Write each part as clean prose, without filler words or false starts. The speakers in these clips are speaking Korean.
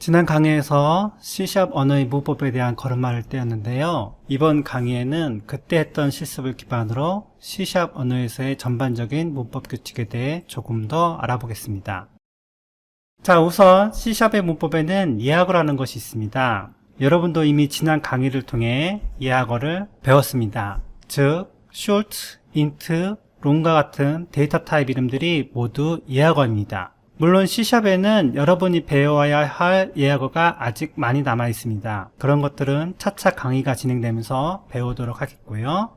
지난 강의에서 C# 언어의 문법에 대한 걸음마를 떼었는데요. 이번 강의에는 그때 했던 실습을 기반으로 C# 언어에서의 전반적인 문법 규칙에 대해 조금 더 알아보겠습니다. 자, 우선 C#의 문법에는 예약어라는 것이 있습니다. 여러분도 이미 지난 강의를 통해 예약어를 배웠습니다. 즉, short, int, long과 같은 데이터 타입 이름들이 모두 예약어입니다. 물론 C샵에는 여러분이 배워야 할 예약어가 아직 많이 남아 있습니다. 그런 것들은 차차 강의가 진행되면서 배우도록 하겠고요.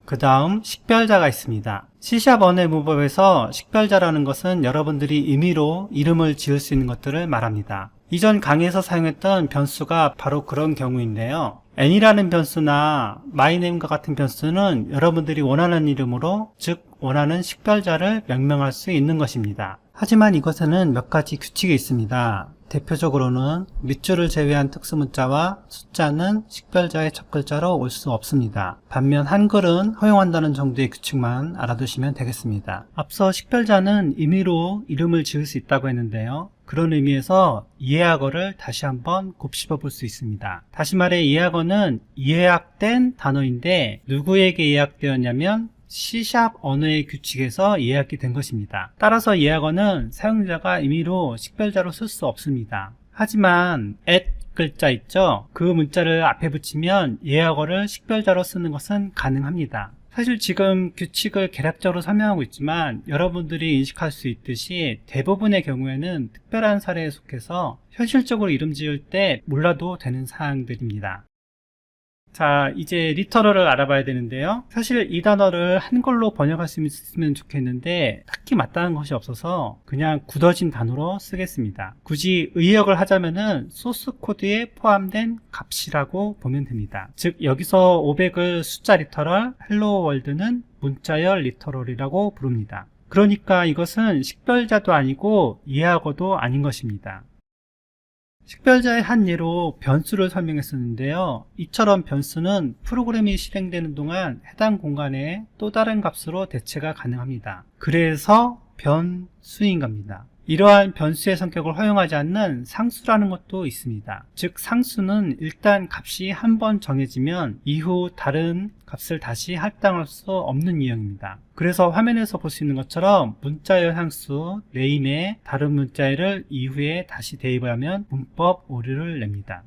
그 다음 식별자가 있습니다. C샵 언어의 문법에서 식별자라는 것은 여러분들이 임의로 이름을 지을 수 있는 것들을 말합니다. 이전 강의에서 사용했던 변수가 바로 그런 경우인데요. n이라는 변수나 myname과 같은 변수는 여러분들이 원하는 이름으로, 즉 원하는 식별자를 명명할 수 있는 것입니다. 하지만 이것에는 몇 가지 규칙이 있습니다. 대표적으로는 밑줄을 제외한 특수문자와 숫자는 식별자의 첫 글자로 올 수 없습니다. 반면 한글은 허용한다는 정도의 규칙만 알아두시면 되겠습니다. 앞서 식별자는 임의로 이름을 지을 수 있다고 했는데요. 그런 의미에서 예약어를 다시 한번 곱씹어 볼 수 있습니다. 다시 말해 예약어는 예약된 단어인데 누구에게 예약되었냐면 C# 언어의 규칙에서 예약이 된 것입니다. 따라서 예약어는 사용자가 임의로 식별자로 쓸 수 없습니다. 하지만 at 글자 있죠? 그 문자를 앞에 붙이면 예약어를 식별자로 쓰는 것은 가능합니다. 사실 지금 규칙을 개략적으로 설명하고 있지만 여러분들이 인식할 수 있듯이 대부분의 경우에는 특별한 사례에 속해서 현실적으로 이름 지을 때 몰라도 되는 사항들입니다. 자, 이제 리터럴을 알아봐야 되는데요. 사실 이 단어를 한글로 번역할 수 있으면 좋겠는데 딱히 마땅한 것이 없어서 그냥 굳어진 단어로 쓰겠습니다. 굳이 의역을 하자면은 소스 코드에 포함된 값이라고 보면 됩니다. 즉 여기서 500을 숫자 리터럴, 헬로 월드는 문자열 리터럴이라고 부릅니다. 그러니까 이것은 식별자도 아니고 예약어도 아닌 것입니다. 식별자의 한 예로 변수를 설명했었는데요. 이처럼 변수는 프로그램이 실행되는 동안 해당 공간에 또 다른 값으로 대체가 가능합니다. 그래서 변수인 겁니다. 이러한 변수의 성격을 허용하지 않는 상수라는 것도 있습니다. 즉 상수는 일단 값이 한 번 정해지면 이후 다른 값을 다시 할당할 수 없는 유형입니다. 그래서 화면에서 볼 수 있는 것처럼 문자열 상수 name에 다른 문자열을 이후에 다시 대입을 하면 문법 오류를 냅니다.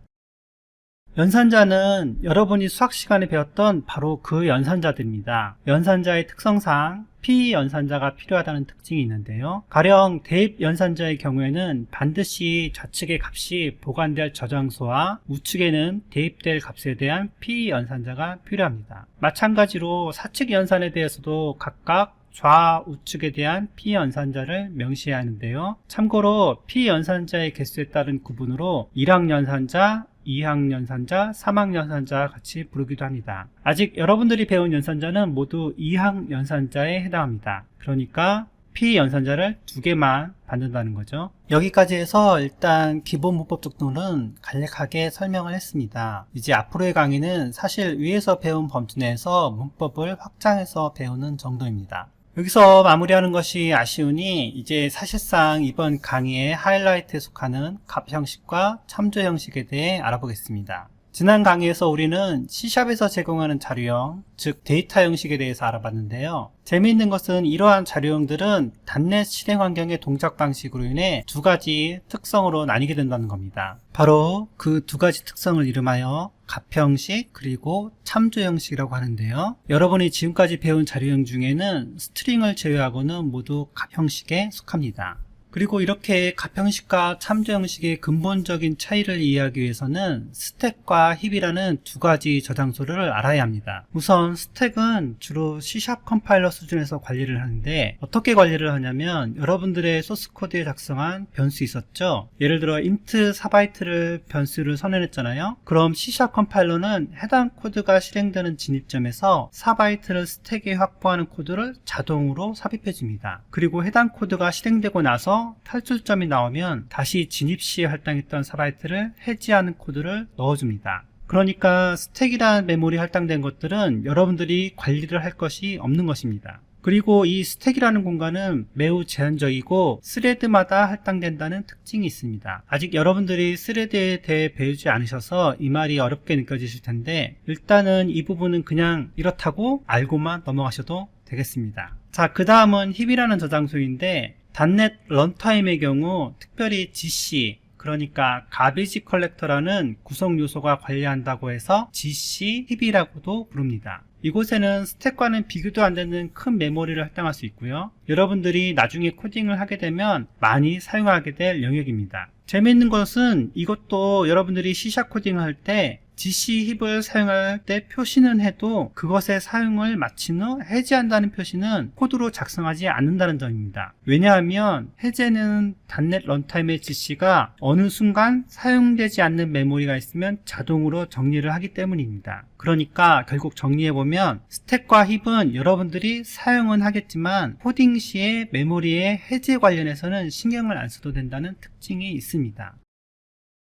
연산자는 여러분이 수학 시간에 배웠던 바로 그 연산자들입니다. 연산자의 특성상 피연산자가 필요하다는 특징이 있는데요. 가령 대입 연산자의 경우에는 반드시 좌측의 값이 보관될 저장소와 우측에는 대입될 값에 대한 피연산자가 필요합니다. 마찬가지로 사측 연산에 대해서도 각각 좌우측에 대한 피연산자를 명시해야 하는데요. 참고로 피연산자의 개수에 따른 구분으로 1항 연산자, 2항 연산자, 3항 연산자 같이 부르기도 합니다. 아직 여러분들이 배운 연산자는 모두 2항 연산자에 해당합니다. 그러니까 P연산자를 2개만 받는다는 거죠. 여기까지 해서 일단 기본 문법 정도는 간략하게 설명을 했습니다. 이제 앞으로의 강의는 사실 위에서 배운 범주 내에서 문법을 확장해서 배우는 정도입니다. 여기서 마무리하는 것이 아쉬우니 이제 사실상 이번 강의의 하이라이트에 속하는 값 형식과 참조 형식에 대해 알아보겠습니다. 지난 강의에서 우리는 C샵에서 제공하는 자료형, 즉 데이터 형식에 대해서 알아봤는데요. 재미있는 것은 이러한 자료형들은 단넷 실행 환경의 동작 방식으로 인해 두 가지 특성으로 나뉘게 된다는 겁니다. 바로 그 두 가지 특성을 이름하여 값 형식 그리고 참조 형식이라고 하는데요. 여러분이 지금까지 배운 자료형 중에는 스트링을 제외하고는 모두 값 형식에 속합니다. 그리고 이렇게 값 형식과 참조 형식의 근본적인 차이를 이해하기 위해서는 스택과 힙이라는 두 가지 저장소를 알아야 합니다. 우선 스택은 주로 C# 컴파일러 수준에서 관리를 하는데 어떻게 관리를 하냐면 여러분들의 소스 코드에 작성한 변수 있었죠? 예를 들어 int 4바이트를 변수를 선언했잖아요. 그럼 C# 컴파일러는 해당 코드가 실행되는 진입점에서 4바이트를 스택에 확보하는 코드를 자동으로 삽입해 줍니다. 그리고 해당 코드가 실행되고 나서 탈출점이 나오면 다시 진입 시에 할당했던 4바이트를 해지하는 코드를 넣어줍니다. 그러니까 스택이란 메모리 할당된 것들은 여러분들이 관리를 할 것이 없는 것입니다. 그리고 이 스택이라는 공간은 매우 제한적이고 스레드마다 할당된다는 특징이 있습니다. 아직 여러분들이 스레드에 대해 배우지 않으셔서 이 말이 어렵게 느껴지실 텐데 일단은 이 부분은 그냥 이렇다고 알고만 넘어가셔도 되겠습니다. 자, 그 다음은 힙이라는 저장소인데 .NET 런타임의 경우 특별히 GC 그러니까 가비지 컬렉터라는 구성 요소가 관리한다고 해서 GC 힙이라고도 부릅니다. 이곳에는 스택과는 비교도 안 되는 큰 메모리를 할당할 수 있고요. 여러분들이 나중에 코딩을 하게 되면 많이 사용하게 될 영역입니다. 재미있는 것은 이것도 여러분들이 C# 코딩을 할 때 GC 힙을 사용할 때 표시는 해도 그것의 사용을 마친 후 해제한다는 표시는 코드로 작성하지 않는다는 점입니다. 왜냐하면 해제는 .NET 런타임의 GC가 어느 순간 사용되지 않는 메모리가 있으면 자동으로 정리를 하기 때문입니다. 그러니까 결국 정리해보면 스택과 힙은 여러분들이 사용은 하겠지만 코딩 시에 메모리의 해제 관련해서는 신경을 안 써도 된다는 특징이 있습니다.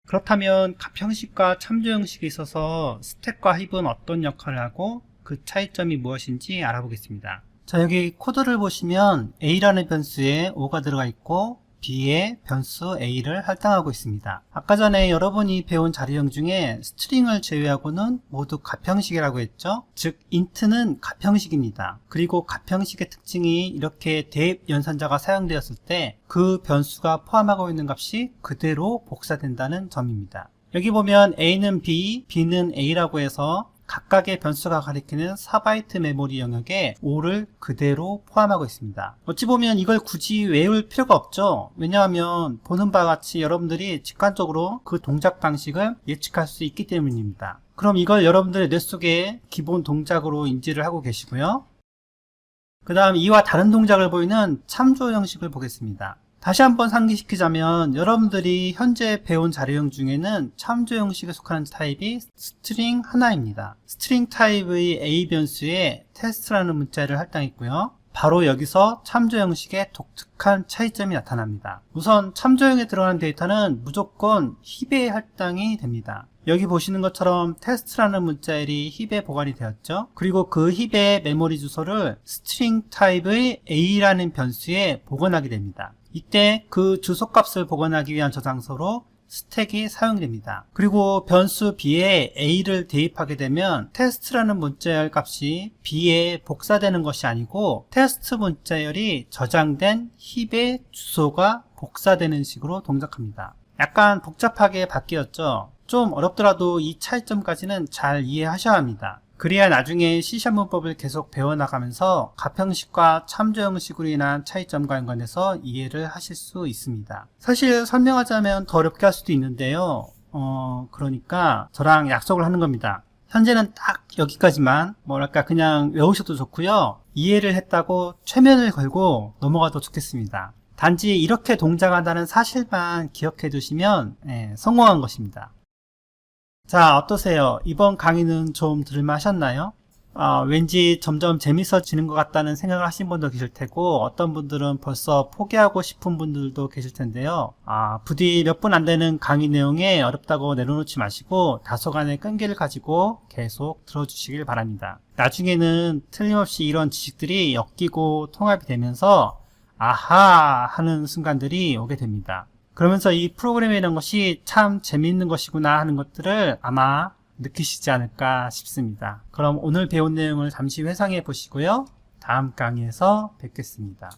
그렇다면 값 형식과 참조 형식에 있어서 스택과 힙은 어떤 역할을 하고 그 차이점이 무엇인지 알아보겠습니다. 자, 여기 코드를 보시면 A라는 변수에 5가 들어가 있고 B에 변수 A를 할당하고 있습니다. 아까 전에 여러분이 배운 자료형 중에 스트링을 제외하고는 모두 값 형식이라고 했죠. 즉 int는 값 형식입니다. 그리고 값 형식의 특징이 이렇게 대입 연산자가 사용되었을 때 그 변수가 포함하고 있는 값이 그대로 복사된다는 점입니다. 여기 보면 A는 B, B는 A라고 해서 각각의 변수가 가리키는 4바이트 메모리 영역에 5를 그대로 포함하고 있습니다. 어찌 보면 이걸 굳이 외울 필요가 없죠. 왜냐하면 보는 바와 같이 여러분들이 직관적으로 그 동작 방식을 예측할 수 있기 때문입니다. 그럼 이걸 여러분들의 뇌 속에 기본 동작으로 인지를 하고 계시고요. 그 다음 이와 다른 동작을 보이는 참조 형식을 보겠습니다. 다시 한번 상기시키자면 여러분들이 현재 배운 자료형 중에는 참조 형식에 속하는 타입이 스트링 하나입니다. 스트링 타입의 A 변수에 테스트라는 문자를 할당했고요. 바로 여기서 참조 형식의 독특한 차이점이 나타납니다. 우선 참조형에 들어가는 데이터는 무조건 힙에 할당이 됩니다. 여기 보시는 것처럼 테스트라는 문자열이 힙에 보관이 되었죠. 그리고 그 힙의 메모리 주소를 스트링 타입의 A라는 변수에 보관하게 됩니다. 이때 그 주소값을 보관하기 위한 저장소로 스택이 사용됩니다. 그리고 변수 B에 A를 대입하게 되면 테스트라는 문자열 값이 B에 복사되는 것이 아니고 테스트 문자열이 저장된 힙의 주소가 복사되는 식으로 동작합니다. 약간 복잡하게 바뀌었죠. 좀 어렵더라도 이 차이점까지는 잘 이해하셔야 합니다. 그래야 나중에 C# 문법을 계속 배워나가면서 값 형식과 참조 형식으로 인한 차이점과 연관해서 이해를 하실 수 있습니다. 사실 설명하자면 더 어렵게 할 수도 있는데요. 그러니까 저랑 약속을 하는 겁니다. 현재는 딱 여기까지만 뭐랄까 그냥 외우셔도 좋고요. 이해를 했다고 최면을 걸고 넘어가도 좋겠습니다. 단지 이렇게 동작한다는 사실만 기억해 두시면 성공한 것입니다. 자, 어떠세요? 이번 강의는 좀 들을만하셨나요? 왠지 점점 재밌어지는 것 같다는 생각을 하신 분도 계실 테고 어떤 분들은 벌써 포기하고 싶은 분들도 계실 텐데요. 부디 몇 분 안 되는 강의 내용에 어렵다고 내려놓지 마시고 다소간의 끈기를 가지고 계속 들어주시길 바랍니다. 나중에는 틀림없이 이런 지식들이 엮이고 통합이 되면서 아하 하는 순간들이 오게 됩니다. 그러면서 이 프로그램이라는 것이 참 재미있는 것이구나 하는 것들을 아마 느끼시지 않을까 싶습니다. 그럼 오늘 배운 내용을 잠시 회상해 보시고요. 다음 강의에서 뵙겠습니다.